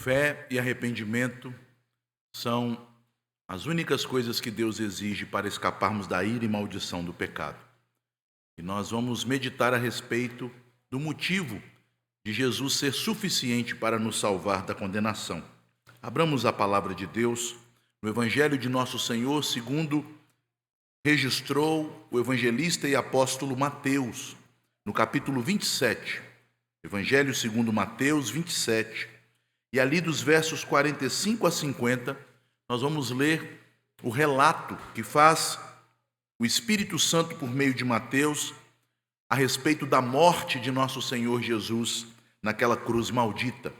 Fé e arrependimento são as únicas coisas que Deus exige para escaparmos da ira e maldição do pecado. E nós vamos meditar a respeito do motivo de Jesus ser suficiente para nos salvar da condenação. Abramos a palavra de Deus no Evangelho de Nosso Senhor, segundo registrou o evangelista e apóstolo Mateus, no capítulo 27. Evangelho segundo Mateus 27. E ali dos versos 45 a 50, nós vamos ler o relato que faz o Espírito Santo por meio de Mateus a respeito da morte de nosso Senhor Jesus naquela cruz maldita.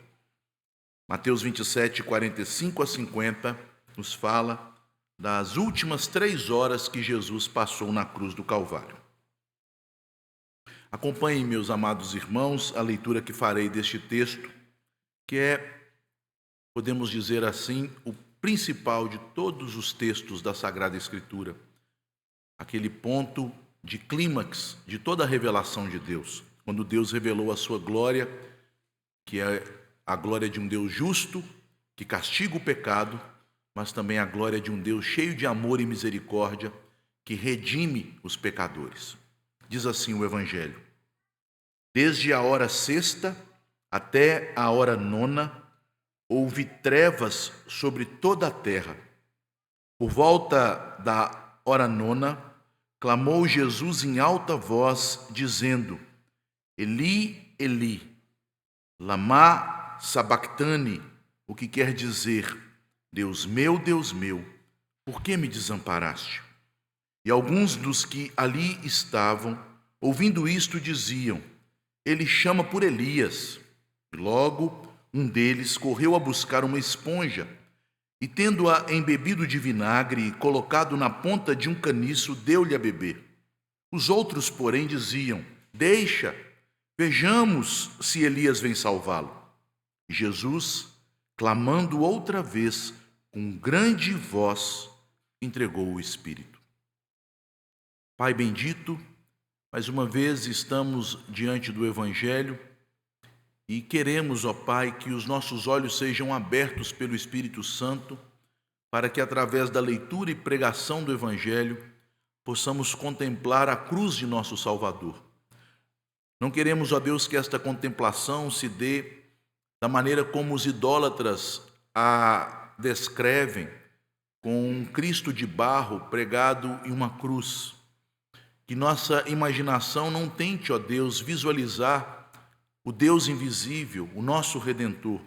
Mateus 27, 45 a 50, nos fala das últimas 3 horas que Jesus passou na cruz do Calvário. Acompanhem, meus amados irmãos, a leitura que farei deste texto, que é, podemos dizer assim, o principal de todos os textos da Sagrada Escritura, aquele ponto de clímax de toda a revelação de Deus, quando Deus revelou a sua glória, que é a glória de um Deus justo, que castiga o pecado, mas também a glória de um Deus cheio de amor e misericórdia, que redime os pecadores. Diz assim o Evangelho: desde a hora sexta até a hora nona, houve trevas sobre toda a terra. Por volta da hora nona, clamou Jesus em alta voz, dizendo: Eli, Eli, lama sabactani, o que quer dizer: Deus meu, por que me desamparaste? E alguns dos que ali estavam, ouvindo isto, diziam: Ele chama por Elias. E logo um deles correu a buscar uma esponja, e tendo-a embebido de vinagre e colocado na ponta de um caniço, deu-lhe a beber. Os outros, porém, diziam: Deixa, vejamos se Elias vem salvá-lo. E Jesus, clamando outra vez, com grande voz, entregou o Espírito. Pai bendito, mais uma vez estamos diante do Evangelho e queremos, ó Pai, que os nossos olhos sejam abertos pelo Espírito Santo, para que através da leitura e pregação do Evangelho possamos contemplar a cruz de nosso Salvador. Não queremos, ó Deus, que esta contemplação se dê da maneira como os idólatras a descrevem, com um Cristo de barro pregado em uma cruz. Que nossa imaginação não tente, ó Deus, visualizar o Deus invisível, o nosso Redentor,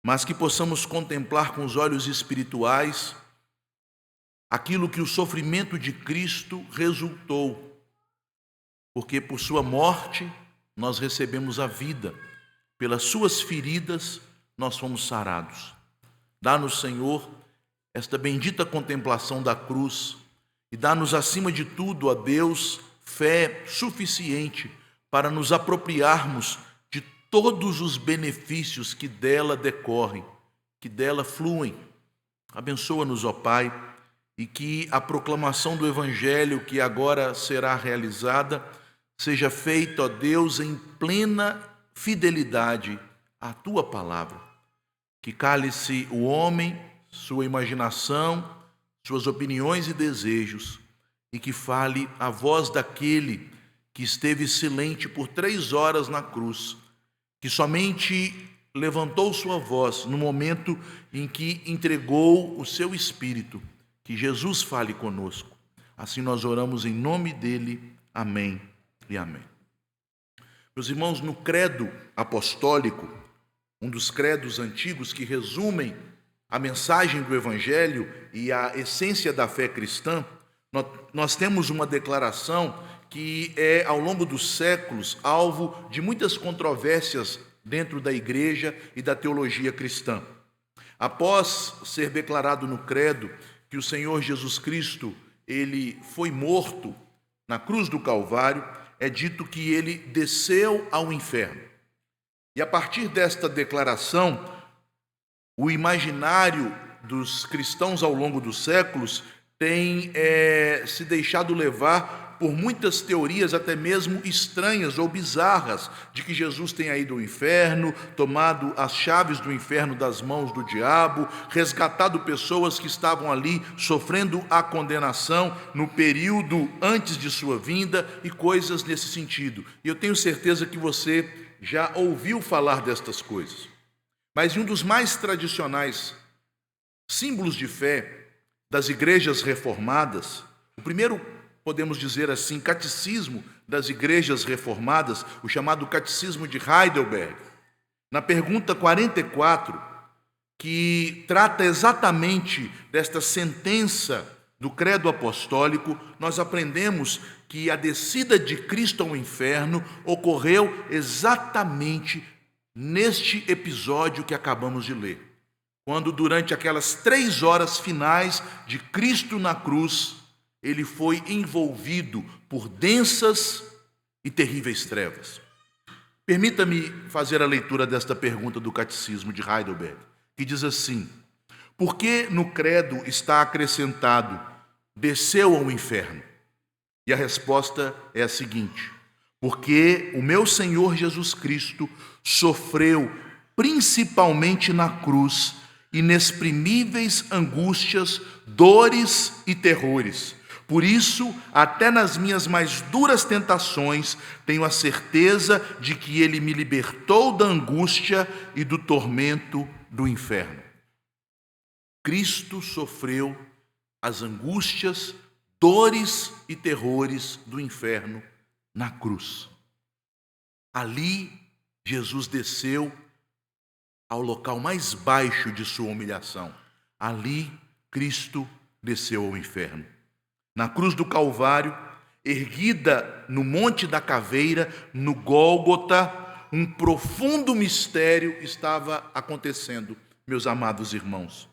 mas que possamos contemplar com os olhos espirituais aquilo que o sofrimento de Cristo resultou, porque por sua morte nós recebemos a vida, pelas suas feridas nós fomos sarados. Dá-nos, Senhor, esta bendita contemplação da cruz e dá-nos, acima de tudo, ó Deus, fé suficiente para nos apropriarmos de todos os benefícios que dela decorrem, que dela fluem. Abençoa-nos, ó Pai, e que a proclamação do Evangelho que agora será realizada seja feita, ó Deus, em plena fidelidade à Tua palavra. Que cale-se o homem, sua imaginação, suas opiniões e desejos, e que fale a voz daquele que esteve silente por 3 horas na cruz, que somente levantou sua voz no momento em que entregou o seu Espírito. Que Jesus fale conosco. Assim nós oramos em nome dele. Amém e amém. Meus irmãos, no credo apostólico, um dos credos antigos que resumem a mensagem do Evangelho e a essência da fé cristã, nós temos uma declaração que é, ao longo dos séculos, alvo de muitas controvérsias dentro da igreja e da teologia cristã. Após ser declarado no credo que o Senhor Jesus Cristo, ele foi morto na cruz do Calvário, é dito que ele desceu ao inferno. E a partir desta declaração, o imaginário dos cristãos ao longo dos séculos tem se deixado levar por muitas teorias até mesmo estranhas ou bizarras, de que Jesus tenha ido ao inferno, tomado as chaves do inferno das mãos do diabo, resgatado pessoas que estavam ali sofrendo a condenação no período antes de sua vinda e coisas nesse sentido. E eu tenho certeza que você já ouviu falar destas coisas. Mas um dos mais tradicionais símbolos de fé das igrejas reformadas, o primeiro, podemos dizer assim, catecismo das igrejas reformadas, o chamado Catecismo de Heidelberg, na pergunta 44, que trata exatamente desta sentença do credo apostólico, nós aprendemos que a descida de Cristo ao inferno ocorreu exatamente neste episódio que acabamos de ler. Quando durante aquelas 3 horas finais de Cristo na cruz, ele foi envolvido por densas e terríveis trevas. Permita-me fazer a leitura desta pergunta do Catecismo de Heidelberg, que diz assim: por que no credo está acrescentado, desceu ao inferno? E a resposta é a seguinte: porque o meu Senhor Jesus Cristo sofreu principalmente na cruz inexprimíveis angústias, dores e terrores. Por isso, até nas minhas mais duras tentações, tenho a certeza de que Ele me libertou da angústia e do tormento do inferno. Cristo sofreu as angústias, dores e terrores do inferno na cruz. Ali, Jesus desceu ao local mais baixo de sua humilhação. Ali, Cristo desceu ao inferno. Na cruz do Calvário, erguida no Monte da Caveira, no Gólgota, um profundo mistério estava acontecendo, meus amados irmãos.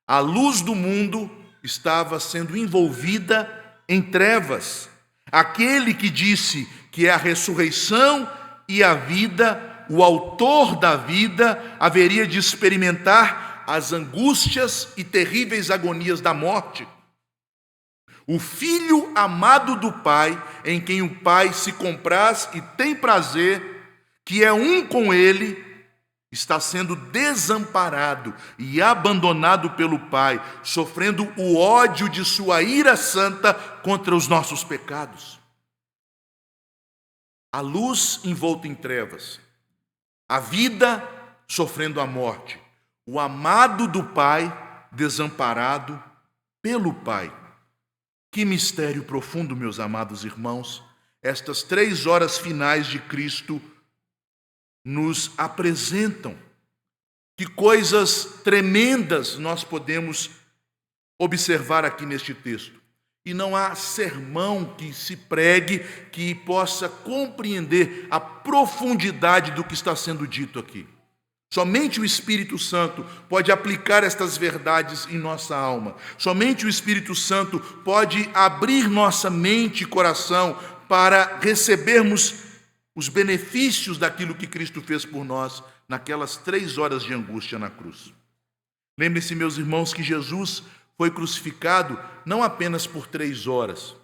A luz do mundo estava sendo envolvida em trevas. Aquele que disse que é a ressurreição e a vida, o autor da vida, haveria de experimentar as angústias e terríveis agonias da morte. O Filho amado do Pai, em quem o Pai se compraz e tem prazer, que é um com Ele, está sendo desamparado e abandonado pelo Pai, sofrendo o ódio de sua ira santa contra os nossos pecados. A luz envolta em trevas, a vida sofrendo a morte, o amado do Pai desamparado pelo Pai. Que mistério profundo, meus amados irmãos, estas 3 horas finais de Cristo nos apresentam. Que coisas tremendas nós podemos observar aqui neste texto. E não há sermão que se pregue que possa compreender a profundidade do que está sendo dito aqui. Somente o Espírito Santo pode aplicar estas verdades em nossa alma. Somente o Espírito Santo pode abrir nossa mente e coração para recebermos os benefícios daquilo que Cristo fez por nós naquelas 3 horas de angústia na cruz. Lembrem-se, meus irmãos, que Jesus foi crucificado não apenas por 3 horas.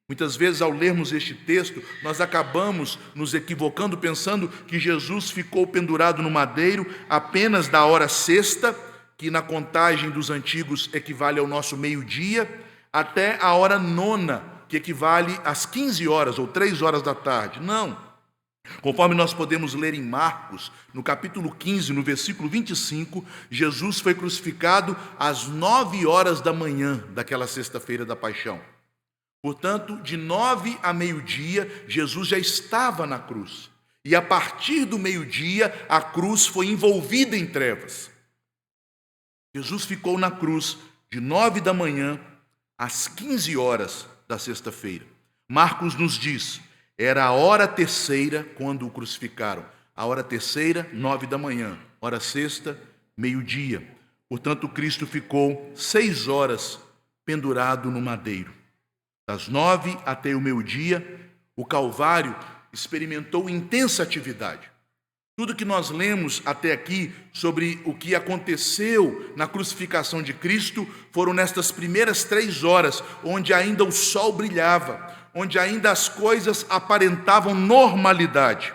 Muitas vezes, ao lermos este texto, nós acabamos nos equivocando, pensando que Jesus ficou pendurado no madeiro apenas da hora sexta, que na contagem dos antigos equivale ao nosso meio-dia, até a hora nona, que equivale às 15 horas ou 3 horas da tarde. Não. Conforme nós podemos ler em Marcos, no capítulo 15, no versículo 25, Jesus foi crucificado às 9 horas da manhã daquela sexta-feira da paixão. Portanto, de 9 a meio-dia, Jesus já estava na cruz. E a partir do meio-dia, a cruz foi envolvida em trevas. Jesus ficou na cruz de 9 da manhã às 15 horas da sexta-feira. Marcos nos diz, era a hora terceira quando o crucificaram. A hora terceira, 9 da manhã. Hora sexta, meio-dia. Portanto, Cristo ficou 6 horas pendurado no madeiro. Das 9 até o meio-dia, o Calvário experimentou intensa atividade. Tudo que nós lemos até aqui sobre o que aconteceu na crucificação de Cristo foram nestas primeiras 3 horas, onde ainda o sol brilhava, onde ainda as coisas aparentavam normalidade.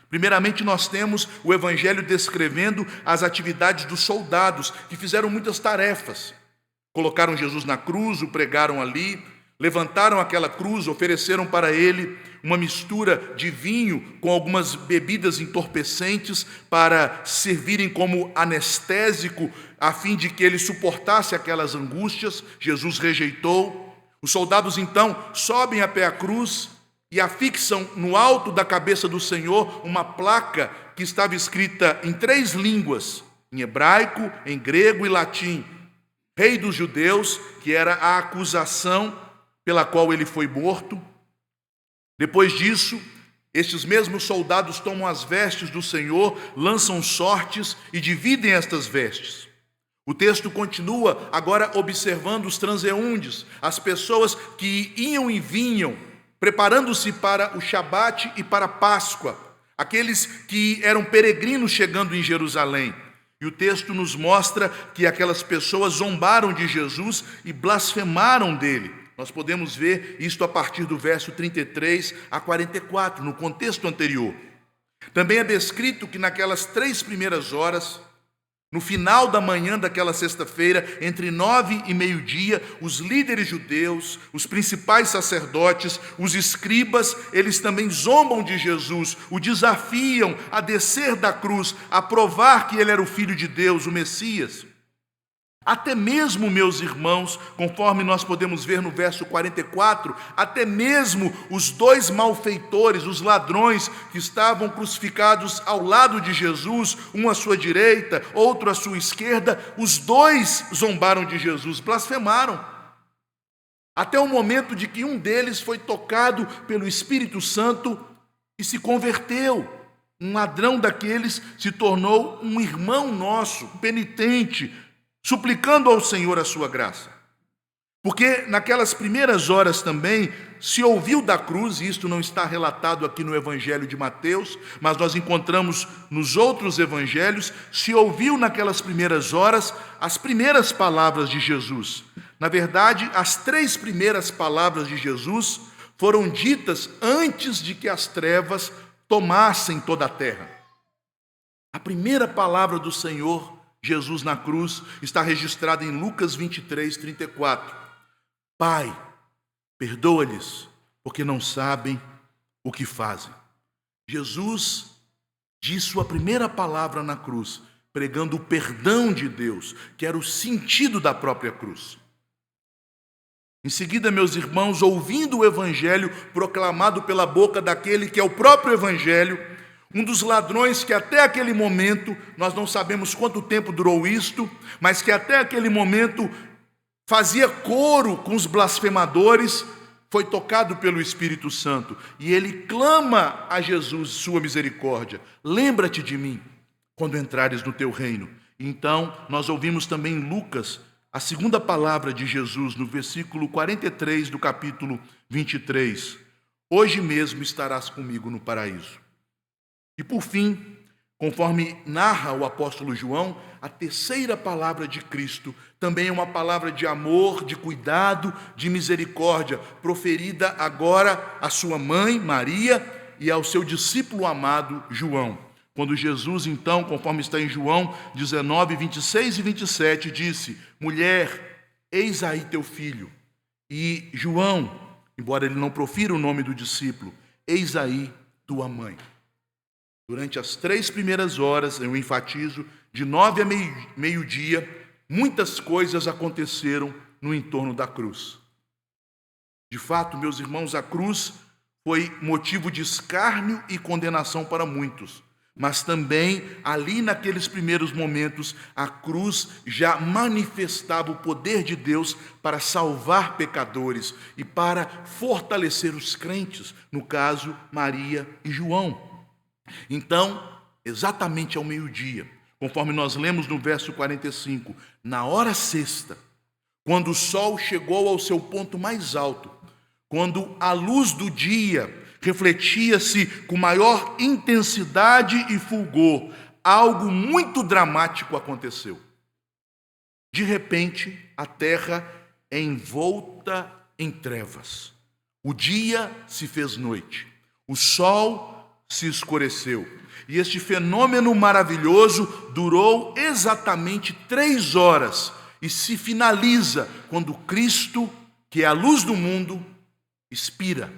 Primeiramente, nós temos o Evangelho descrevendo as atividades dos soldados, que fizeram muitas tarefas. Colocaram Jesus na cruz, o pregaram ali, levantaram aquela cruz, ofereceram para ele uma mistura de vinho com algumas bebidas entorpecentes para servirem como anestésico, a fim de que ele suportasse aquelas angústias. Jesus rejeitou. Os soldados então sobem até a cruz e afixam no alto da cabeça do Senhor uma placa que estava escrita em 3 línguas, em hebraico, em grego e latim: Rei dos Judeus, que era a acusação pela qual ele foi morto. Depois disso, estes mesmos soldados tomam as vestes do Senhor, lançam sortes e dividem estas vestes. O texto continua agora observando os transeuntes, as pessoas que iam e vinham, preparando-se para o Shabat e para a Páscoa, aqueles que eram peregrinos chegando em Jerusalém. E o texto nos mostra que aquelas pessoas zombaram de Jesus e blasfemaram dele. Nós podemos ver isto a partir do verso 33 a 44, no contexto anterior. Também é descrito que naquelas 3 primeiras horas, no final da manhã daquela sexta-feira, entre 9 e meio-dia, os líderes judeus, os principais sacerdotes, os escribas, eles também zombam de Jesus, o desafiam a descer da cruz, a provar que ele era o Filho de Deus, o Messias. Até mesmo, meus irmãos, conforme nós podemos ver no verso 44, até mesmo os 2 malfeitores, os ladrões que estavam crucificados ao lado de Jesus, um à sua direita, outro à sua esquerda, os 2 zombaram de Jesus, blasfemaram. Até o momento de que um deles foi tocado pelo Espírito Santo e se converteu. Um ladrão daqueles se tornou um irmão nosso, penitente, suplicando ao Senhor a sua graça. Porque naquelas primeiras horas também se ouviu da cruz, e isto não está relatado aqui no Evangelho de Mateus, mas nós encontramos nos outros evangelhos, se ouviu naquelas primeiras horas as primeiras palavras de Jesus. Na verdade, as 3 primeiras palavras de Jesus foram ditas antes de que as trevas tomassem toda a terra. A primeira palavra do Senhor Jesus na cruz está registrada em Lucas 23, 34. Pai, perdoa-lhes, porque não sabem o que fazem. Jesus diz sua primeira palavra na cruz, pregando o perdão de Deus, que era o sentido da própria cruz. Em seguida, meus irmãos, ouvindo o evangelho proclamado pela boca daquele que é o próprio evangelho, um dos ladrões que até aquele momento, nós não sabemos quanto tempo durou isto, mas que até aquele momento fazia coro com os blasfemadores, foi tocado pelo Espírito Santo. E ele clama a Jesus sua misericórdia. Lembra-te de mim quando entrares no teu reino. Então, nós ouvimos também em Lucas a segunda palavra de Jesus, no versículo 43 do capítulo 23. Hoje mesmo estarás comigo no paraíso. E por fim, conforme narra o apóstolo João, a terceira palavra de Cristo também é uma palavra de amor, de cuidado, de misericórdia, proferida agora à sua mãe, Maria, e ao seu discípulo amado, João. Quando Jesus, então, conforme está em João 19, 26 e 27, disse: Mulher, eis aí teu filho. E João, embora ele não profira o nome do discípulo, eis aí tua mãe. Durante as 3 primeiras horas, eu enfatizo, de 9 a meio-dia, muitas coisas aconteceram no entorno da cruz. De fato, meus irmãos, a cruz foi motivo de escárnio e condenação para muitos. Mas também, ali naqueles primeiros momentos, a cruz já manifestava o poder de Deus para salvar pecadores e para fortalecer os crentes, no caso, Maria e João. Então, exatamente ao meio-dia, conforme nós lemos no verso 45, na hora sexta, quando o sol chegou ao seu ponto mais alto, quando a luz do dia refletia-se com maior intensidade e fulgor. Algo muito dramático aconteceu. De repente, a terra é envolta em trevas. O dia se fez noite. O sol se escureceu. E este fenômeno maravilhoso durou exatamente 3 horas e se finaliza quando Cristo, que é a luz do mundo, expira,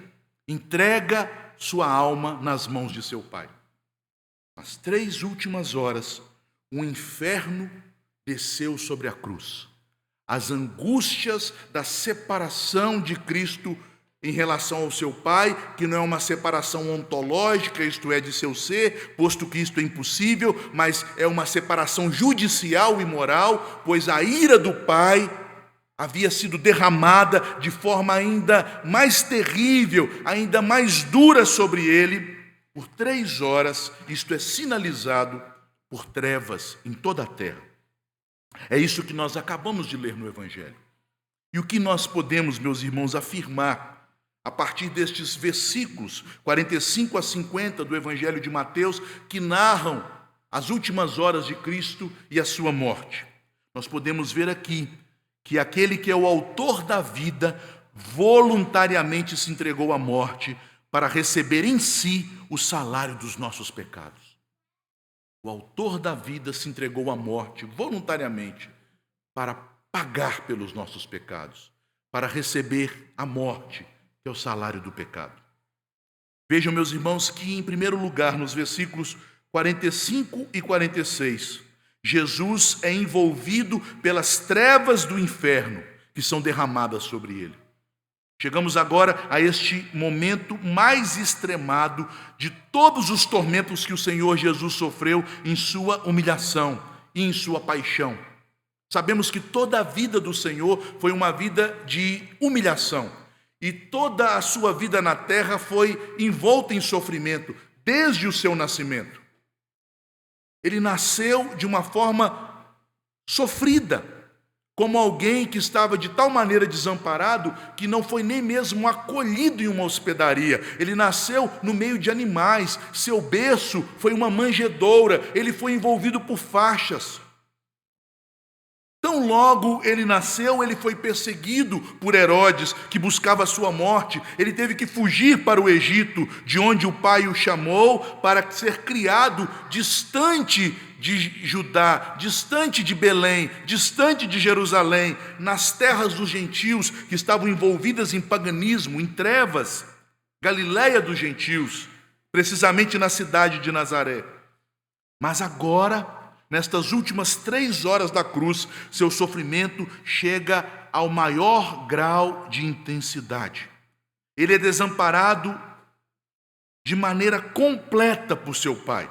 entrega sua alma nas mãos de seu Pai. Nas 3 últimas horas, o inferno desceu sobre a cruz. As angústias da separação de Cristo em relação ao seu Pai, que não é uma separação ontológica, isto é, de seu ser, posto que isto é impossível, mas é uma separação judicial e moral, pois a ira do Pai havia sido derramada de forma ainda mais terrível, ainda mais dura sobre ele. Por 3 horas, isto é sinalizado por trevas em toda a terra. É isso que nós acabamos de ler no Evangelho. E o que nós podemos, meus irmãos, afirmar a partir destes versículos 45 a 50 do Evangelho de Mateus, que narram as últimas horas de Cristo e a sua morte? Nós podemos ver aqui que aquele que é o autor da vida voluntariamente se entregou à morte para receber em si o salário dos nossos pecados. O autor da vida se entregou à morte voluntariamente para pagar pelos nossos pecados, para receber a morte, que é o salário do pecado. Vejam, meus irmãos, que em primeiro lugar, nos versículos 45 e 46, Jesus é envolvido pelas trevas do inferno que são derramadas sobre ele. Chegamos agora a este momento mais extremado de todos os tormentos que o Senhor Jesus sofreu em sua humilhação e em sua paixão. Sabemos que toda a vida do Senhor foi uma vida de humilhação e toda a sua vida na terra foi envolta em sofrimento desde o seu nascimento. Ele nasceu de uma forma sofrida, como alguém que estava de tal maneira desamparado que não foi nem mesmo acolhido em uma hospedaria. Ele nasceu no meio de animais, seu berço foi uma manjedoura, ele foi envolvido por faixas. Tão logo ele nasceu, ele foi perseguido por Herodes, que buscava a sua morte. Ele teve que fugir para o Egito, de onde o pai o chamou, para ser criado distante de Judá, distante de Belém, distante de Jerusalém, nas terras dos gentios que estavam envolvidas em paganismo, em trevas, Galiléia dos gentios, precisamente na cidade de Nazaré. Mas agora, nestas últimas 3 horas da cruz, seu sofrimento chega ao maior grau de intensidade. Ele é desamparado de maneira completa por seu pai.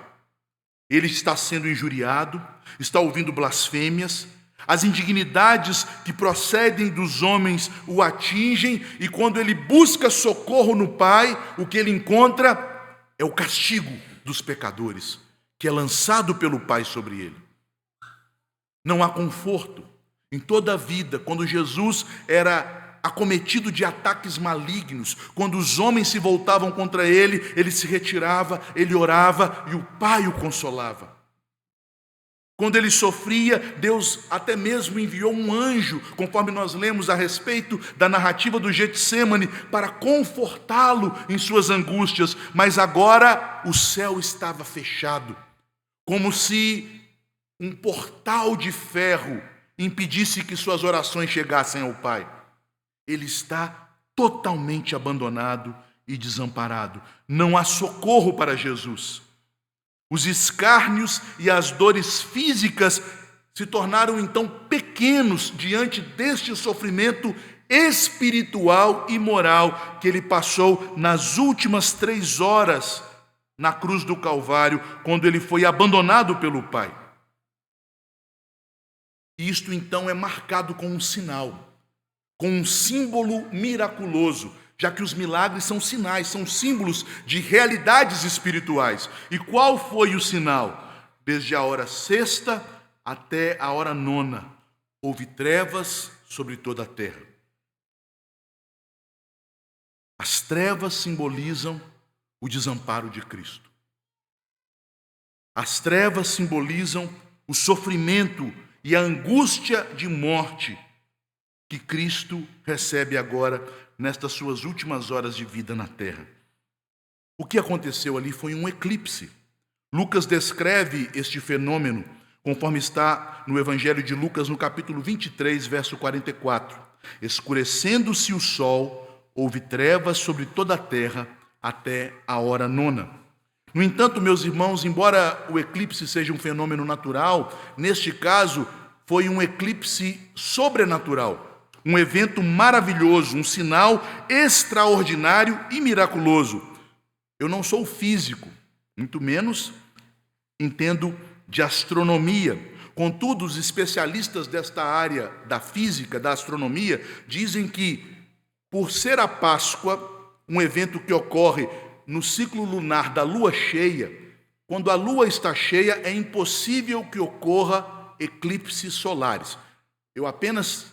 Ele está sendo injuriado, está ouvindo blasfêmias, as indignidades que procedem dos homens o atingem, e quando ele busca socorro no Pai, o que ele encontra é o castigo dos pecadores, que é lançado pelo Pai sobre ele. Não há conforto em toda a vida. Quando Jesus era acometido de ataques malignos, quando os homens se voltavam contra ele, ele se retirava, ele orava e o Pai o consolava. Quando ele sofria, Deus até mesmo enviou um anjo, conforme nós lemos a respeito da narrativa do Getsêmani, para confortá-lo em suas angústias. Mas agora o céu estava fechado, como se um portal de ferro impedisse que suas orações chegassem ao Pai. Ele está totalmente abandonado e desamparado. Não há socorro para Jesus. Os escárnios e as dores físicas se tornaram então pequenos diante deste sofrimento espiritual e moral que ele passou nas últimas 3 horas na cruz do Calvário, quando ele foi abandonado pelo Pai. Isto então é marcado com um sinal, com um símbolo miraculoso, já que os milagres são sinais, são símbolos de realidades espirituais. E qual foi o sinal? Desde a hora 6ª até a hora 9ª, houve trevas sobre toda a terra. As trevas simbolizam o desamparo de Cristo. As trevas simbolizam o sofrimento e a angústia de morte que Cristo recebe agora nestas suas últimas horas de vida na terra. O que aconteceu ali foi um eclipse. Lucas descreve este fenômeno conforme está no Evangelho de Lucas, no capítulo 23, verso 44. Escurecendo-se o sol, houve trevas sobre toda a terra até a hora nona. No entanto, meus irmãos, embora o eclipse seja um fenômeno natural, neste caso foi um eclipse sobrenatural, um evento maravilhoso, um sinal extraordinário e miraculoso. Eu não sou físico, muito menos entendo de astronomia. Contudo, os especialistas desta área da física, da astronomia, dizem que, por ser a Páscoa um evento que ocorre no ciclo lunar da lua cheia, quando a lua está cheia, é impossível que ocorra eclipses solares. Eu apenas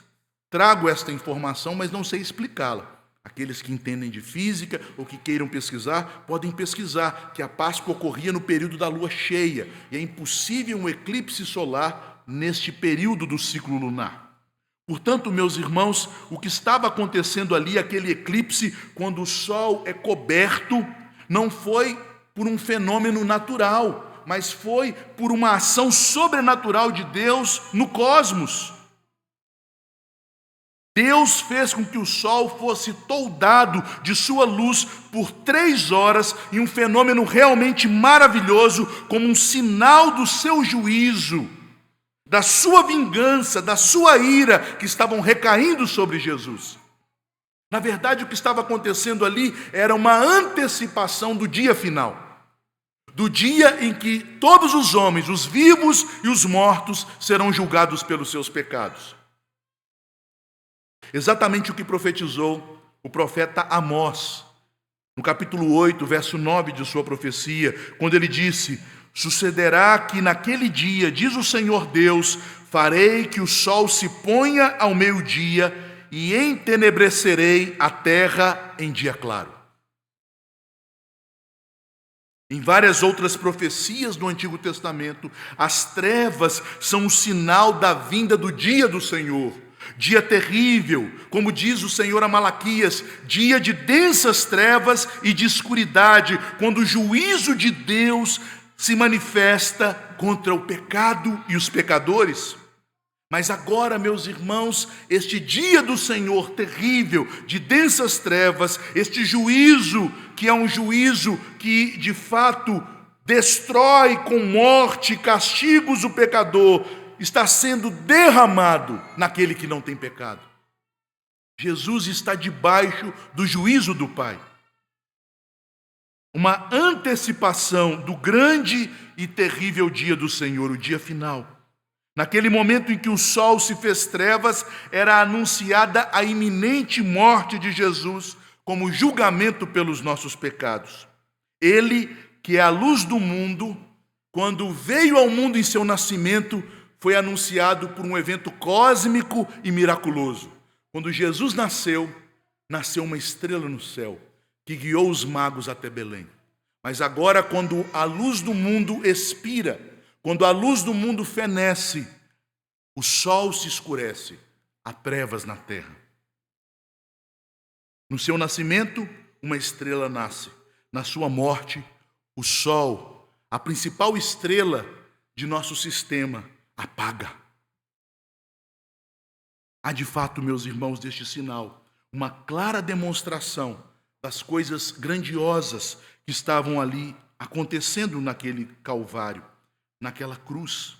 trago esta informação, mas não sei explicá-la. Aqueles que entendem de física ou que queiram pesquisar, podem pesquisar que a Páscoa ocorria no período da lua cheia, e é impossível um eclipse solar neste período do ciclo lunar. Portanto, meus irmãos, o que estava acontecendo ali, aquele eclipse, quando o sol é coberto, não foi por um fenômeno natural, mas foi por uma ação sobrenatural de Deus no cosmos. Deus fez com que o sol fosse toldado de sua luz por 3 horas, em um fenômeno realmente maravilhoso, como um sinal do seu juízo, da sua vingança, da sua ira, que estavam recaindo sobre Jesus. Na verdade, o que estava acontecendo ali era uma antecipação do dia final, do dia em que todos os homens, os vivos e os mortos, serão julgados pelos seus pecados. Exatamente o que profetizou o profeta Amós, no capítulo 8, verso 9 de sua profecia, quando ele disse: sucederá que naquele dia, diz o Senhor Deus, farei que o sol se ponha ao meio-dia e entenebrecerei a terra em dia claro. Em várias outras profecias do Antigo Testamento, as trevas são o sinal da vinda do dia do Senhor. Dia terrível, como diz o Senhor a Malaquias, dia de densas trevas e de escuridade, quando o juízo de Deus se manifesta contra o pecado e os pecadores. Mas agora, meus irmãos, este dia do Senhor terrível, de densas trevas, este juízo, que é um juízo que de fato destrói com morte e castigos o pecador, está sendo derramado naquele que não tem pecado. Jesus está debaixo do juízo do Pai. Uma antecipação do grande e terrível dia do Senhor, o dia final. Naquele momento em que o sol se fez trevas, era anunciada a iminente morte de Jesus como julgamento pelos nossos pecados. Ele, que é a luz do mundo, quando veio ao mundo em seu nascimento, foi anunciado por um evento cósmico e miraculoso. Quando Jesus nasceu, nasceu uma estrela no céu, que guiou os magos até Belém. Mas agora, quando a luz do mundo expira, quando a luz do mundo fenece, o sol se escurece, há trevas na terra. No seu nascimento, uma estrela nasce. Na sua morte, o sol, a principal estrela de nosso sistema, apaga. Há de fato, meus irmãos, deste sinal, uma clara demonstração das coisas grandiosas que estavam ali acontecendo naquele Calvário, naquela cruz.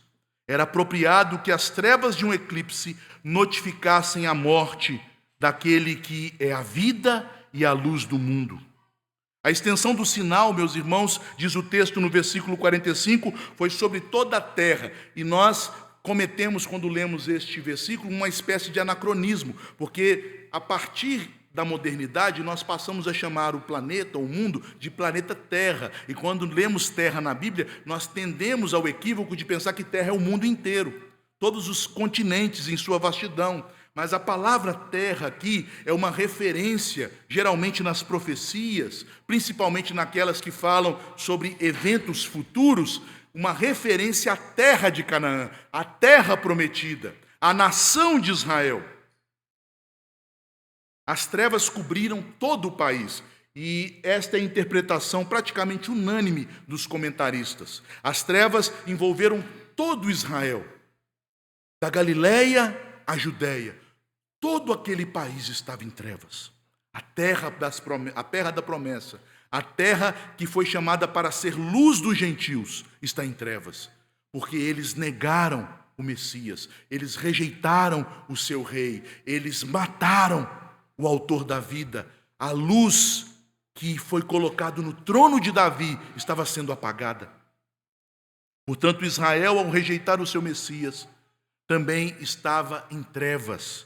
Era apropriado que as trevas de um eclipse notificassem a morte daquele que é a vida e a luz do mundo. A extensão do sinal, meus irmãos, diz o texto no versículo 45, foi sobre toda a terra. E nós cometemos, quando lemos este versículo, uma espécie de anacronismo, porque a partir da modernidade nós passamos a chamar o planeta, o mundo, de planeta Terra. E quando lemos Terra na Bíblia, nós tendemos ao equívoco de pensar que Terra é o mundo inteiro, todos os continentes em sua vastidão. Mas a palavra terra aqui é uma referência, geralmente nas profecias, principalmente naquelas que falam sobre eventos futuros, uma referência à terra de Canaã, à terra prometida, à nação de Israel. As trevas cobriram todo o país, e esta é a interpretação praticamente unânime dos comentaristas. As trevas envolveram todo Israel, da Galileia à Judéia. Todo aquele país estava em trevas. A terra da promessa, a terra que foi chamada para ser luz dos gentios, está em trevas, porque eles negaram o Messias, eles rejeitaram o seu rei, eles mataram o autor da vida. A luz que foi colocado no trono de Davi estava sendo apagada. Portanto, Israel, ao rejeitar o seu Messias, também estava em trevas,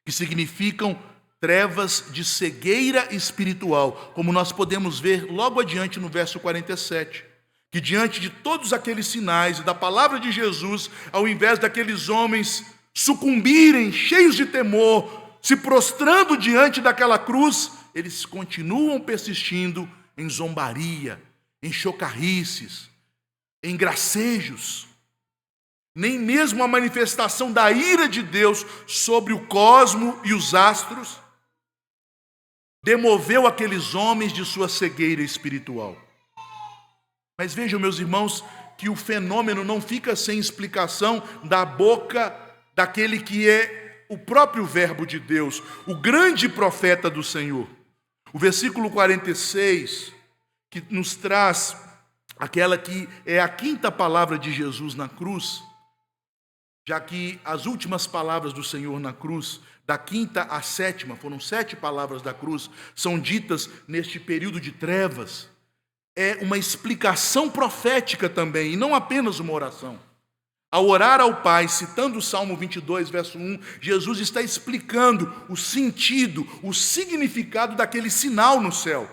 que significam trevas de cegueira espiritual, como nós podemos ver logo adiante no verso 47, que diante de todos aqueles sinais e da palavra de Jesus, ao invés daqueles homens sucumbirem, cheios de temor, se prostrando diante daquela cruz, eles continuam persistindo em zombaria, em chocarrices, em gracejos. Nem mesmo a manifestação da ira de Deus sobre o cosmo e os astros demoveu aqueles homens de sua cegueira espiritual. Mas vejam, meus irmãos, que o fenômeno não fica sem explicação da boca daquele que é o próprio Verbo de Deus, o grande profeta do Senhor. O versículo 46, que nos traz aquela que é a quinta palavra de Jesus na cruz, já que as últimas palavras do Senhor na cruz, da quinta à sétima, foram 7 palavras da cruz, são ditas neste período de trevas. É uma explicação profética também, e não apenas uma oração. Ao orar ao Pai, citando o Salmo 22, verso 1, Jesus está explicando o sentido, o significado daquele sinal no céu.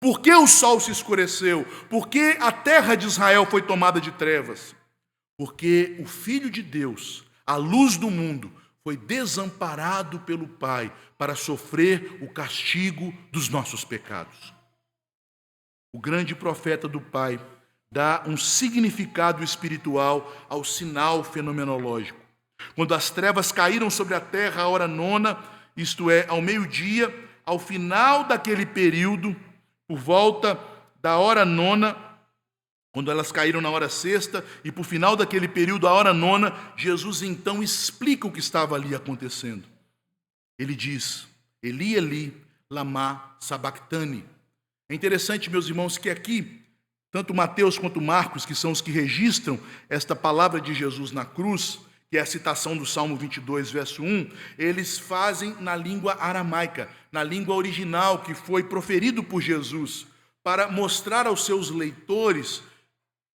Por que o sol se escureceu? Por que a terra de Israel foi tomada de trevas? Porque o Filho de Deus, a luz do mundo, foi desamparado pelo Pai para sofrer o castigo dos nossos pecados. O grande profeta do Pai dá um significado espiritual ao sinal fenomenológico. Quando as trevas caíram sobre a terra à hora nona, isto é, ao meio-dia, ao final daquele período, por volta da hora nona, quando elas caíram na hora sexta, e por final daquele período, a hora nona, Jesus então explica o que estava ali acontecendo. Ele diz: Eli, Eli, lama sabactani. É interessante, meus irmãos, que aqui, tanto Mateus quanto Marcos, que são os que registram esta palavra de Jesus na cruz, que é a citação do Salmo 22, verso 1, eles fazem na língua aramaica, na língua original que foi proferido por Jesus, para mostrar aos seus leitores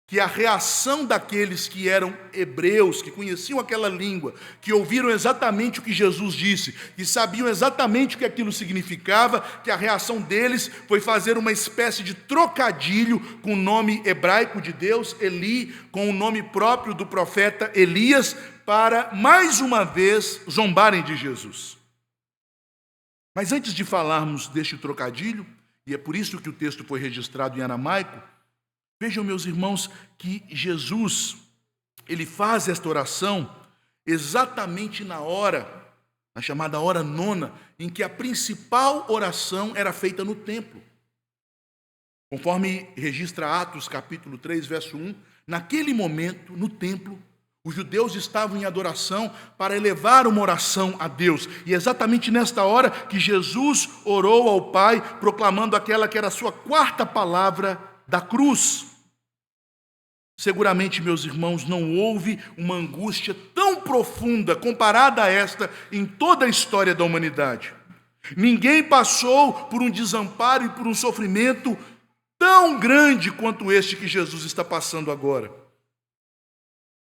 que a reação daqueles que eram hebreus, que conheciam aquela língua, que ouviram exatamente o que Jesus disse, que sabiam exatamente o que aquilo significava, que a reação deles foi fazer uma espécie de trocadilho com o nome hebraico de Deus, Eli, com o nome próprio do profeta Elias, para, mais uma vez, zombarem de Jesus. Mas antes de falarmos deste trocadilho, e é por isso que o texto foi registrado em aramaico, vejam, meus irmãos, que Jesus, ele faz esta oração exatamente na hora, na chamada hora nona, em que a principal oração era feita no templo. Conforme registra Atos capítulo 3, verso 1, naquele momento, no templo, os judeus estavam em adoração para elevar uma oração a Deus. E é exatamente nesta hora que Jesus orou ao Pai, proclamando aquela que era a sua quarta palavra da cruz. Seguramente, meus irmãos, não houve uma angústia tão profunda comparada a esta em toda a história da humanidade. Ninguém passou por um desamparo e por um sofrimento tão grande quanto este que Jesus está passando agora.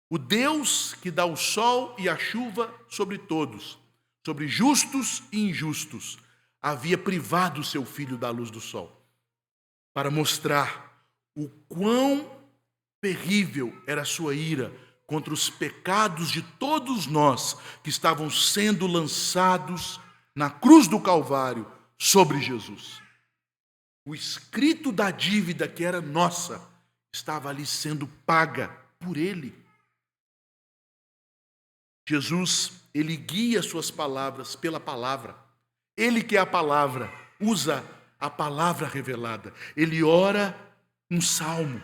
O Deus que dá o sol e a chuva sobre todos, sobre justos e injustos, havia privado o seu filho da luz do sol, para mostrar o quão terrível era a sua ira contra os pecados de todos nós que estavam sendo lançados na cruz do Calvário sobre Jesus. O escrito da dívida que era nossa estava ali sendo paga por Ele. Jesus, Ele guia suas palavras pela palavra. Ele que é a palavra, usa a palavra revelada. Ele ora um salmo.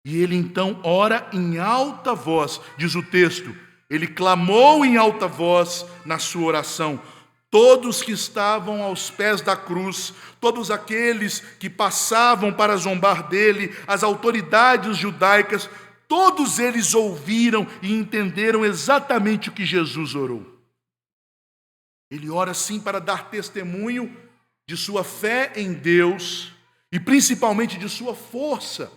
E ele então ora em alta voz, diz o texto. Ele clamou em alta voz na sua oração. Todos que estavam aos pés da cruz, todos aqueles que passavam para zombar dele, as autoridades judaicas, todos eles ouviram e entenderam exatamente o que Jesus orou. Ele ora sim para dar testemunho de sua fé em Deus e principalmente de sua força.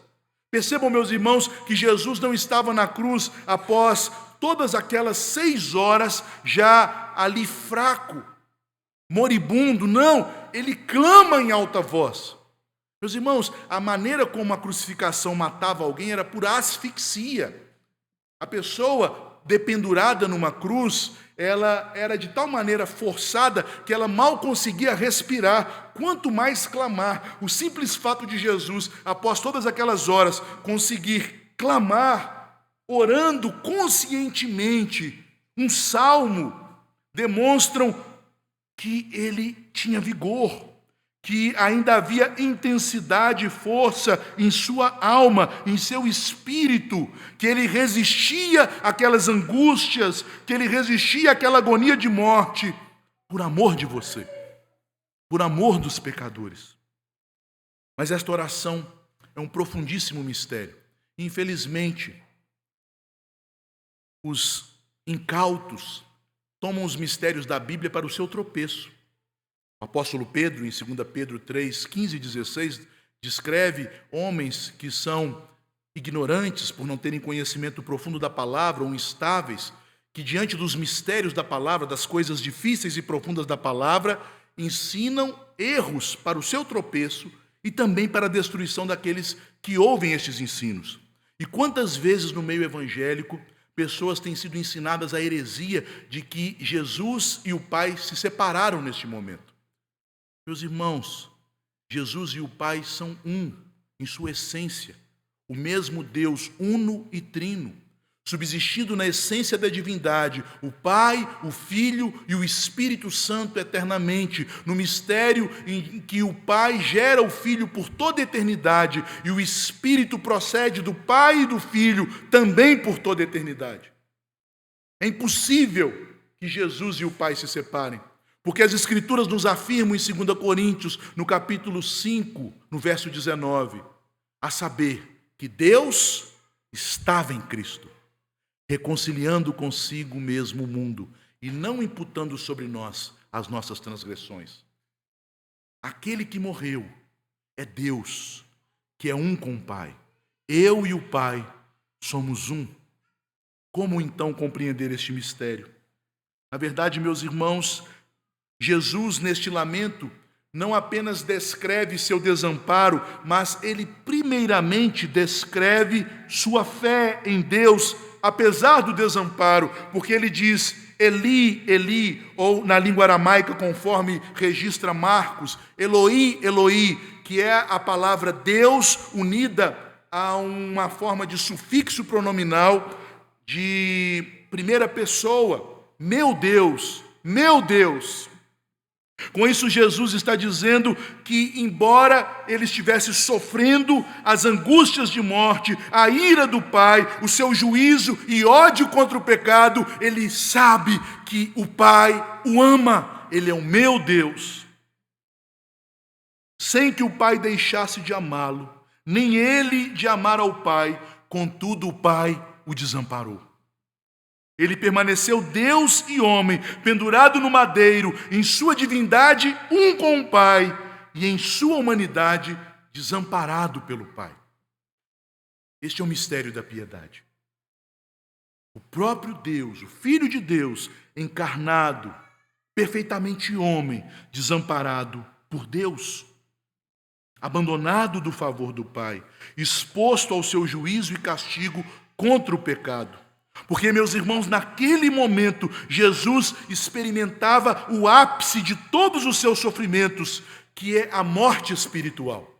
Percebam, meus irmãos, que Jesus não estava na cruz após todas aquelas 6 horas já ali fraco, moribundo. Não, ele clama em alta voz. Meus irmãos, a maneira como a crucificação matava alguém era por asfixia. A pessoa dependurada numa cruz, ela era de tal maneira forçada que ela mal conseguia respirar, quanto mais clamar. O simples fato de Jesus, após todas aquelas horas, conseguir clamar, orando conscientemente, um salmo, demonstram que ele tinha vigor, que ainda havia intensidade e força em sua alma, em seu espírito, que ele resistia àquelas angústias, que ele resistia àquela agonia de morte, por amor de você, por amor dos pecadores. Mas esta oração é um profundíssimo mistério. Infelizmente, os incautos tomam os mistérios da Bíblia para o seu tropeço. O apóstolo Pedro, em 2 Pedro 3, 15 e 16, descreve homens que são ignorantes por não terem conhecimento profundo da palavra ou instáveis, que diante dos mistérios da palavra, das coisas difíceis e profundas da palavra, ensinam erros para o seu tropeço e também para a destruição daqueles que ouvem estes ensinos. E quantas vezes no meio evangélico pessoas têm sido ensinadas a heresia de que Jesus e o Pai se separaram neste momento. Meus irmãos, Jesus e o Pai são um em sua essência, o mesmo Deus uno e trino, subsistindo na essência da divindade, o Pai, o Filho e o Espírito Santo eternamente, no mistério em que o Pai gera o Filho por toda a eternidade e o Espírito procede do Pai e do Filho também por toda a eternidade. É impossível que Jesus e o Pai se separem, porque as Escrituras nos afirmam em 2 Coríntios, no capítulo 5, no verso 19, a saber que Deus estava em Cristo, reconciliando consigo mesmo o mundo e não imputando sobre nós as nossas transgressões. Aquele que morreu é Deus, que é um com o Pai. Eu e o Pai somos um. Como então compreender este mistério? Na verdade, meus irmãos, Jesus, neste lamento, não apenas descreve seu desamparo, mas ele primeiramente descreve sua fé em Deus, apesar do desamparo, porque ele diz, Eli, Eli, ou na língua aramaica, conforme registra Marcos, Eloi, Eloi, que é a palavra Deus unida a uma forma de sufixo pronominal de primeira pessoa, meu Deus, meu Deus. Com isso, Jesus está dizendo que, embora ele estivesse sofrendo as angústias de morte, a ira do Pai, o seu juízo e ódio contra o pecado, ele sabe que o Pai o ama, ele é o meu Deus. Sem que o Pai deixasse de amá-lo, nem ele de amar ao Pai, contudo o Pai o desamparou. Ele permaneceu Deus e homem, pendurado no madeiro, em sua divindade um com o Pai, e em sua humanidade desamparado pelo Pai. Este é o mistério da piedade. O próprio Deus, o Filho de Deus, encarnado, perfeitamente homem, desamparado por Deus, abandonado do favor do Pai, exposto ao seu juízo e castigo contra o pecado. Porque, meus irmãos, naquele momento, Jesus experimentava o ápice de todos os seus sofrimentos, que é a morte espiritual.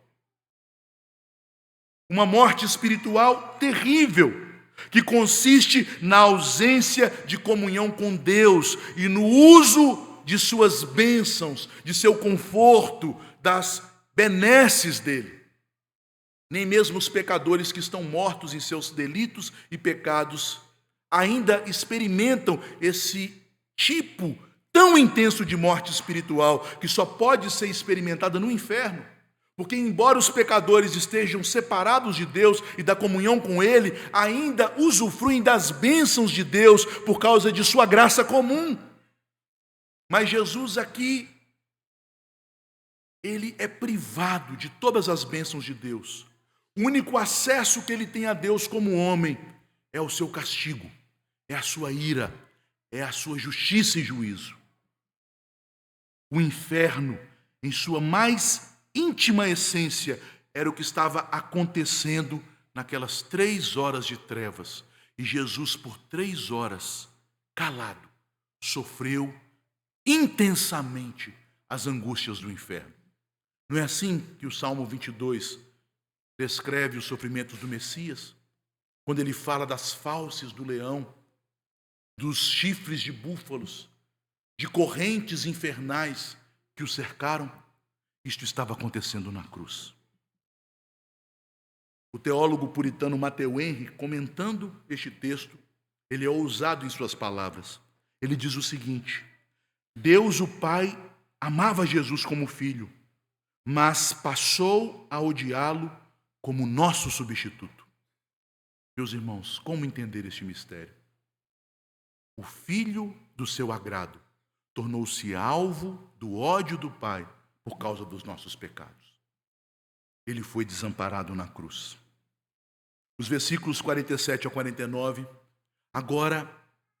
Uma morte espiritual terrível, que consiste na ausência de comunhão com Deus e no uso de suas bênçãos, de seu conforto, das benesses dele. Nem mesmo os pecadores que estão mortos em seus delitos e pecados ainda experimentam esse tipo tão intenso de morte espiritual, que só pode ser experimentada no inferno. Porque, embora os pecadores estejam separados de Deus e da comunhão com Ele, ainda usufruem das bênçãos de Deus por causa de sua graça comum. Mas Jesus aqui, Ele é privado de todas as bênçãos de Deus. O único acesso que Ele tem a Deus como homem é o seu castigo, é a sua ira, é a sua justiça e juízo. O inferno, em sua mais íntima essência, era o que estava acontecendo naquelas 3 horas de trevas. E Jesus, por 3 horas, calado, sofreu intensamente as angústias do inferno. Não é assim que o Salmo 22 descreve os sofrimentos do Messias? Quando ele fala das fauces do leão, dos chifres de búfalos, de correntes infernais que o cercaram, isto estava acontecendo na cruz. O teólogo puritano Matthew Henry, comentando este texto, ele é ousado em suas palavras. Ele diz o seguinte: Deus, o Pai, amava Jesus como filho, mas passou a odiá-lo como nosso substituto. Meus irmãos, como entender este mistério? O filho do seu agrado tornou-se alvo do ódio do Pai por causa dos nossos pecados. Ele foi desamparado na cruz. Os versículos 47 a 49 agora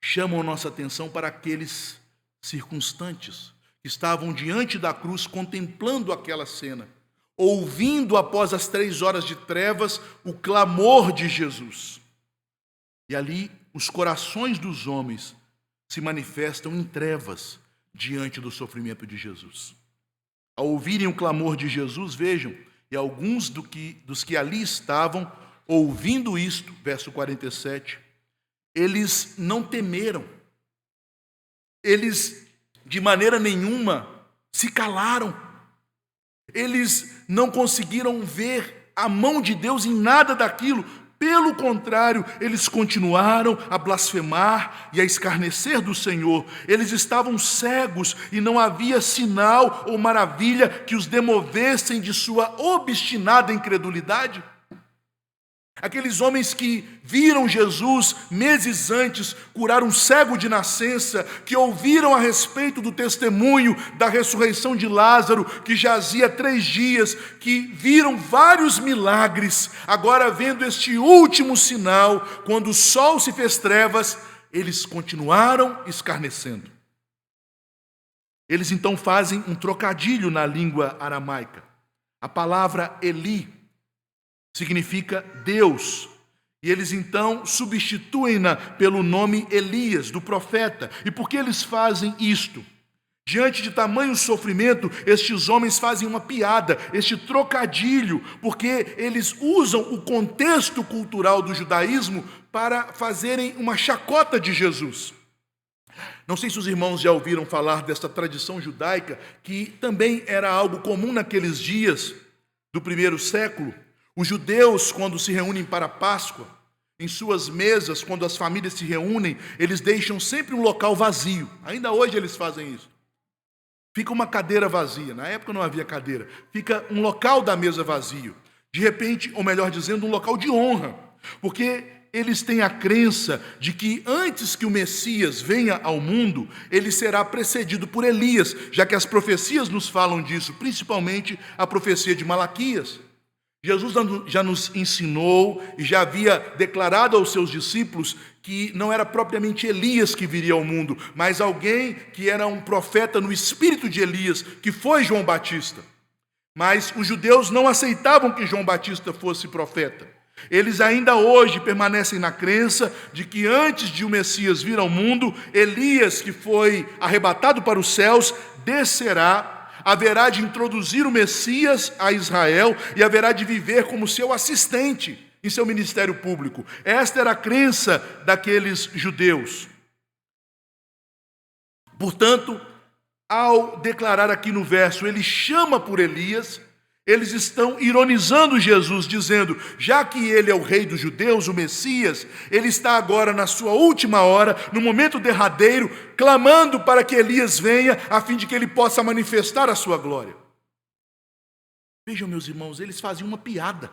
chamam a nossa atenção para aqueles circunstantes que estavam diante da cruz contemplando aquela cena, ouvindo após as 3 horas de trevas o clamor de Jesus. E ali os corações dos homens se manifestam em trevas diante do sofrimento de Jesus. Ao ouvirem o clamor de Jesus, vejam, e alguns dos que ali estavam, ouvindo isto, verso 47, eles não temeram, eles de maneira nenhuma se calaram, eles não conseguiram ver a mão de Deus em nada daquilo. Pelo contrário, eles continuaram a blasfemar e a escarnecer do Senhor. Eles estavam cegos e não havia sinal ou maravilha que os demovessem de sua obstinada incredulidade. Aqueles homens que viram Jesus meses antes curar um cego de nascença, que ouviram a respeito do testemunho da ressurreição de Lázaro, que jazia 3 dias, que viram vários milagres, agora vendo este último sinal, quando o sol se fez trevas, eles continuaram escarnecendo. Eles então fazem um trocadilho na língua aramaica. A palavra Eli significa Deus. E eles então substituem-na pelo nome Elias, do profeta. E por que eles fazem isto? Diante de tamanho sofrimento, estes homens fazem uma piada, este trocadilho, porque eles usam o contexto cultural do judaísmo para fazerem uma chacota de Jesus. Não sei se os irmãos já ouviram falar desta tradição judaica, que também era algo comum naqueles dias do 1º século. Os judeus, quando se reúnem para a Páscoa, em suas mesas, quando as famílias se reúnem, eles deixam sempre um local vazio. Ainda hoje eles fazem isso. Fica uma cadeira vazia. Na época não havia cadeira. Fica um local da mesa vazio. De repente, ou melhor dizendo, um local de honra. Porque eles têm a crença de que antes que o Messias venha ao mundo, ele será precedido por Elias, já que as profecias nos falam disso, principalmente a profecia de Malaquias. Jesus já nos ensinou e já havia declarado aos seus discípulos que não era propriamente Elias que viria ao mundo, mas alguém que era um profeta no espírito de Elias, que foi João Batista. Mas os judeus não aceitavam que João Batista fosse profeta. Eles ainda hoje permanecem na crença de que antes de o Messias vir ao mundo, Elias, que foi arrebatado para os céus, descerá, haverá de introduzir o Messias a Israel e haverá de viver como seu assistente em seu ministério público. Esta era a crença daqueles judeus. Portanto, ao declarar aqui no verso, ele chama por Elias, eles estão ironizando Jesus, dizendo, já que ele é o rei dos judeus, o Messias, ele está agora na sua última hora, no momento derradeiro, clamando para que Elias venha, a fim de que ele possa manifestar a sua glória. Vejam, meus irmãos, eles faziam uma piada.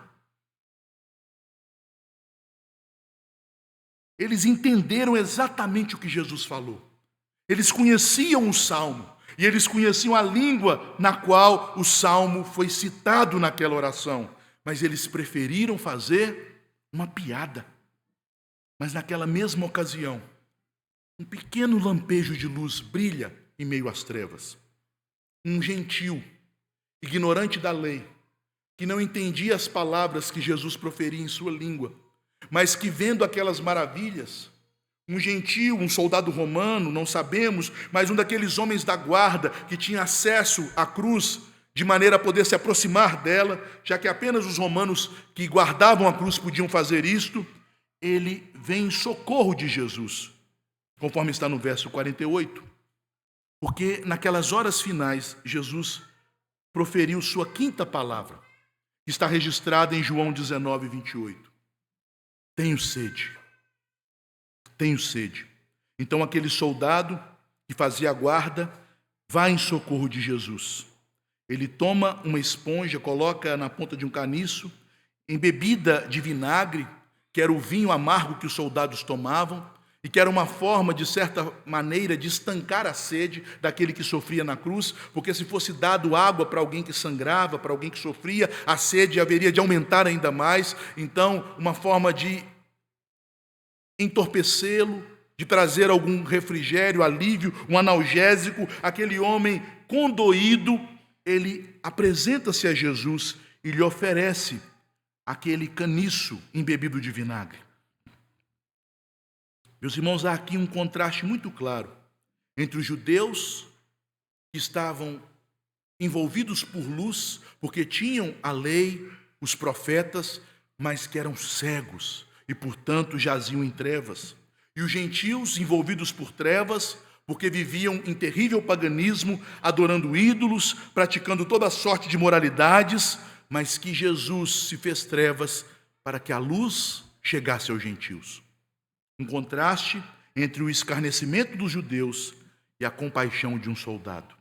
Eles entenderam exatamente o que Jesus falou. Eles conheciam o Salmo e eles conheciam a língua na qual o Salmo foi citado naquela oração, mas eles preferiram fazer uma piada. Mas naquela mesma ocasião, um pequeno lampejo de luz brilha em meio às trevas. Um gentil, ignorante da lei, que não entendia as palavras que Jesus proferia em sua língua, mas que vendo aquelas maravilhas, um gentil, um soldado romano, não sabemos, mas um daqueles homens da guarda que tinha acesso à cruz, de maneira a poder se aproximar dela, já que apenas os romanos que guardavam a cruz podiam fazer isto, ele vem em socorro de Jesus, conforme está no verso 48, porque naquelas horas finais, Jesus proferiu sua quinta palavra, que está registrada em João 19, 28. Tenho sede. Tenho sede. Então aquele soldado que fazia a guarda vai em socorro de Jesus. Ele toma uma esponja, coloca na ponta de um caniço, embebida de vinagre, que era o vinho amargo que os soldados tomavam, e que era uma forma, de certa maneira, de estancar a sede daquele que sofria na cruz, porque se fosse dado água para alguém que sangrava, para alguém que sofria, a sede haveria de aumentar ainda mais. Então, uma forma de entorpecê-lo, de trazer algum refrigério, alívio, um analgésico. Aquele homem condoído, ele apresenta-se a Jesus e lhe oferece aquele caniço embebido de vinagre. Meus irmãos, há aqui um contraste muito claro entre os judeus que estavam envolvidos por luz, porque tinham a lei, os profetas, mas que eram cegos e, portanto, jaziam em trevas. E os gentios envolvidos por trevas, porque viviam em terrível paganismo, adorando ídolos, praticando toda sorte de moralidades, mas que Jesus se fez trevas para que a luz chegasse aos gentios. Um contraste entre o escarnecimento dos judeus e a compaixão de um soldado.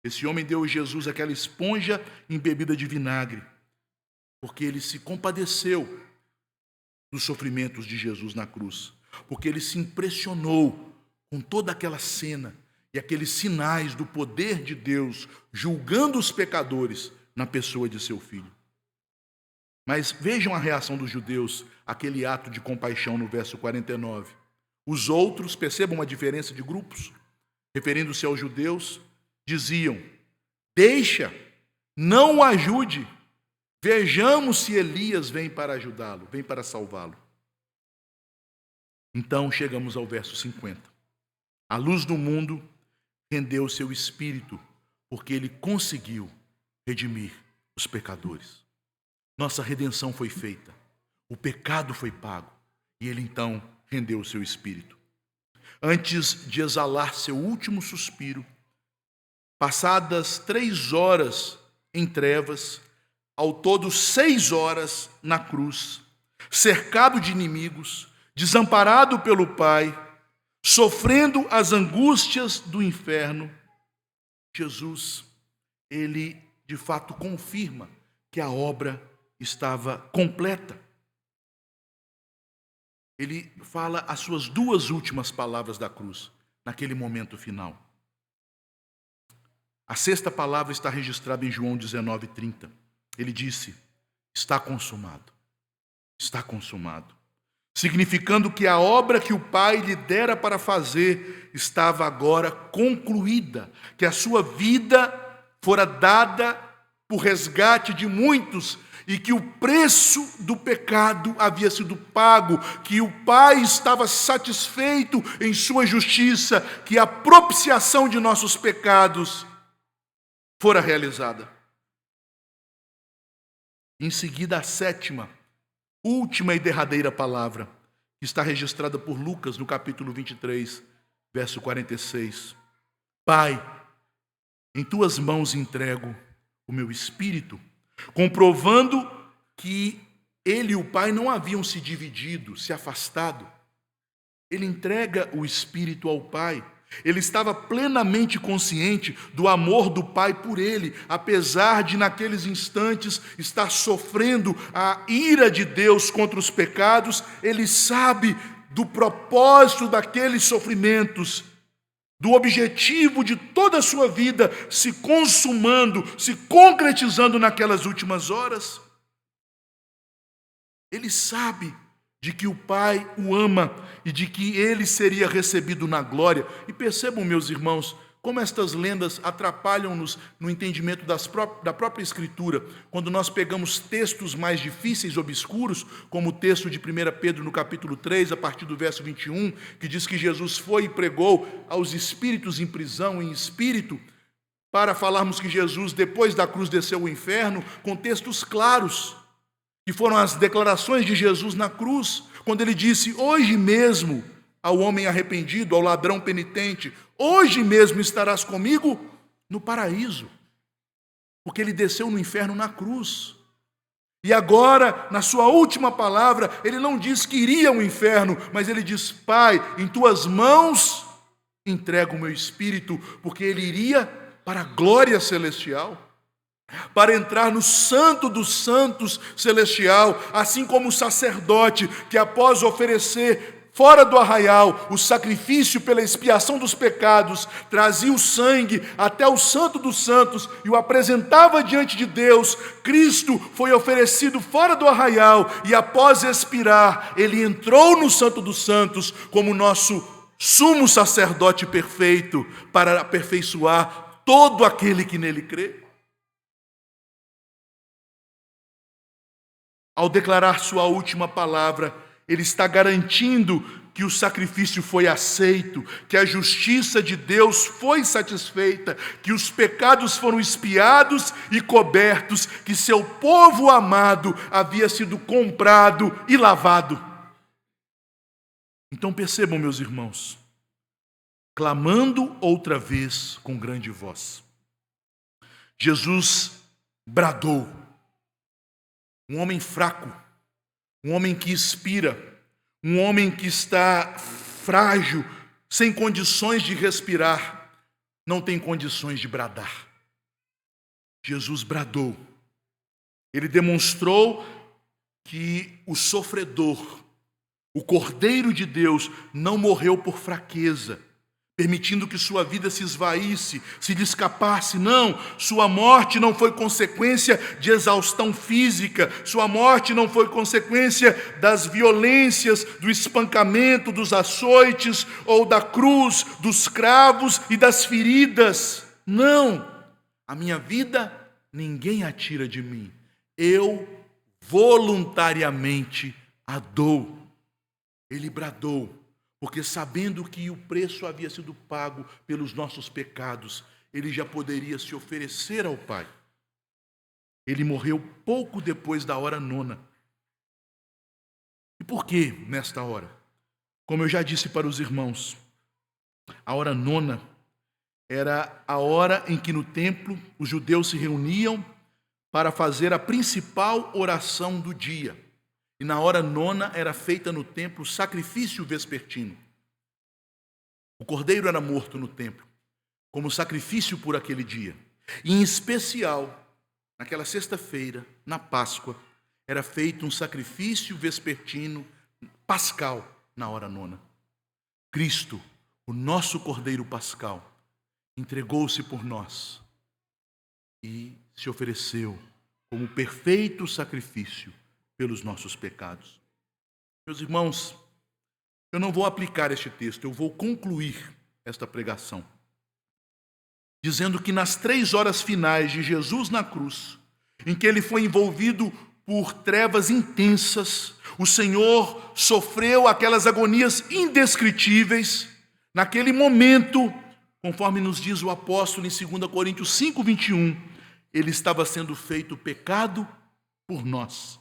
Esse homem deu a Jesus aquela esponja embebida de vinagre, porque ele se compadeceu dos sofrimentos de Jesus na cruz, porque ele se impressionou com toda aquela cena e aqueles sinais do poder de Deus julgando os pecadores na pessoa de seu filho. Mas vejam a reação dos judeus àquele ato de compaixão no verso 49. Os outros, percebam a diferença de grupos, referindo-se aos judeus, diziam: deixa, não o ajude, vejamos se Elias vem para ajudá-lo, vem para salvá-lo. Então chegamos ao verso 50. A luz do mundo rendeu seu espírito, porque ele conseguiu redimir os pecadores. Nossa redenção foi feita, o pecado foi pago, e ele então rendeu o seu espírito. Antes de exalar seu último suspiro, passadas 3 horas em trevas, ao todo 6 horas na cruz, cercado de inimigos, desamparado pelo Pai, sofrendo as angústias do inferno, Jesus, ele de fato confirma que a obra estava completa. Ele fala as suas 2 últimas palavras da cruz, naquele momento final. A 6ª palavra está registrada em João 19:30. Ele disse: está consumado. Está consumado. Significando que a obra que o Pai lhe dera para fazer estava agora concluída, que a sua vida fora dada por resgate de muitos e que o preço do pecado havia sido pago, que o Pai estava satisfeito em sua justiça, que a propiciação de nossos pecados fora realizada. Em seguida, a sétima, última e derradeira palavra, que está registrada por Lucas no capítulo 23, verso 46. Pai, em tuas mãos entrego o meu espírito, comprovando que ele e o Pai não haviam se dividido, se afastado. Ele entrega o espírito ao Pai. Ele estava plenamente consciente do amor do Pai por ele, apesar de naqueles instantes estar sofrendo a ira de Deus contra os pecados. Ele sabe do propósito daqueles sofrimentos, do objetivo de toda a sua vida se consumando, se concretizando naquelas últimas horas. Ele sabe de que o Pai o ama e de que ele seria recebido na glória. E percebam, meus irmãos, como estas lendas atrapalham-nos no entendimento da própria Escritura. Quando nós pegamos textos mais difíceis, obscuros, como o texto de 1 Pedro no capítulo 3, a partir do verso 21, que diz que Jesus foi e pregou aos espíritos em prisão, em espírito, para falarmos que Jesus, depois da cruz, desceu ao inferno, com textos claros, que foram as declarações de Jesus na cruz, quando ele disse: hoje mesmo, ao homem arrependido, ao ladrão penitente, hoje mesmo estarás comigo no paraíso, porque ele desceu no inferno na cruz. E agora, na sua última palavra, ele não diz que iria ao inferno, mas ele diz: Pai, em tuas mãos entrego o meu espírito, porque ele iria para a glória celestial, para entrar no santo dos santos celestial, assim como o sacerdote que, após oferecer fora do arraial o sacrifício pela expiação dos pecados, trazia o sangue até o santo dos santos e o apresentava diante de Deus. Cristo foi oferecido fora do arraial e, após expirar, ele entrou no santo dos santos como nosso sumo sacerdote perfeito, para aperfeiçoar todo aquele que nele crê. Ao declarar sua última palavra, ele está garantindo que o sacrifício foi aceito, que a justiça de Deus foi satisfeita, que os pecados foram expiados e cobertos, que seu povo amado havia sido comprado e lavado. Então percebam, meus irmãos, clamando outra vez com grande voz, Jesus bradou. Um homem fraco, um homem que expira, um homem que está frágil, sem condições de respirar, não tem condições de bradar. Jesus bradou. Ele demonstrou que o sofredor, o Cordeiro de Deus, não morreu por fraqueza, permitindo que sua vida se esvaísse, se lhe escapasse. Não, sua morte não foi consequência de exaustão física, sua morte não foi consequência das violências, do espancamento, dos açoites, ou da cruz, dos cravos e das feridas. Não, a minha vida ninguém a tira de mim, eu voluntariamente a dou. Ele bradou, porque sabendo que o preço havia sido pago pelos nossos pecados, ele já poderia se oferecer ao Pai. Ele morreu pouco depois da hora nona. E por que nesta hora? Como eu já disse para os irmãos, a hora nona era a hora em que no templo os judeus se reuniam para fazer a principal oração do dia. E na hora nona era feita no templo o sacrifício vespertino. O cordeiro era morto no templo, como sacrifício por aquele dia. E em especial, naquela sexta-feira, na Páscoa, era feito um sacrifício vespertino pascal na hora nona. Cristo, o nosso cordeiro pascal, entregou-se por nós e se ofereceu como perfeito sacrifício pelos nossos pecados. Meus irmãos, eu não vou aplicar este texto, eu vou concluir esta pregação, dizendo que nas 3 horas finais de Jesus na cruz, em que ele foi envolvido por trevas intensas, o Senhor sofreu aquelas agonias indescritíveis. Naquele momento, conforme nos diz o apóstolo em 2 Coríntios 5:21, ele estava sendo feito pecado por nós.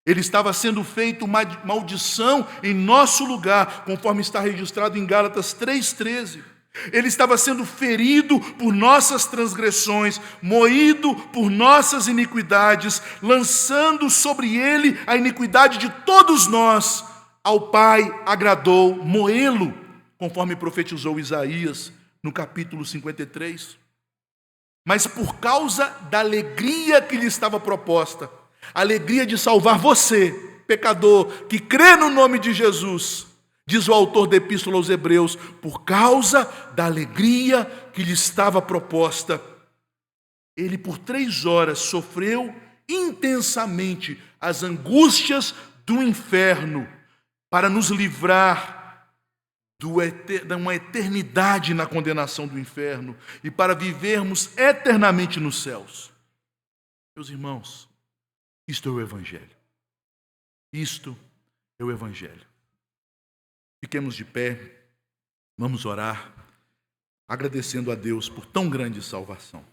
Ele estava sendo feito maldição em nosso lugar, conforme está registrado em Gálatas 3:13. Ele estava sendo ferido por nossas transgressões, moído por nossas iniquidades, lançando sobre ele a iniquidade de todos nós. Ao Pai agradou moê-lo, conforme profetizou Isaías no capítulo 53. Mas por causa da alegria que lhe estava proposta, a alegria de salvar você, pecador, que crê no nome de Jesus, diz o autor da Epístola aos Hebreus, por causa da alegria que lhe estava proposta, ele por 3 horas sofreu intensamente as angústias do inferno para nos livrar de uma eternidade na condenação do inferno e para vivermos eternamente nos céus. Meus irmãos, isto é o Evangelho. Isto é o Evangelho. Fiquemos de pé, vamos orar, agradecendo a Deus por tão grande salvação.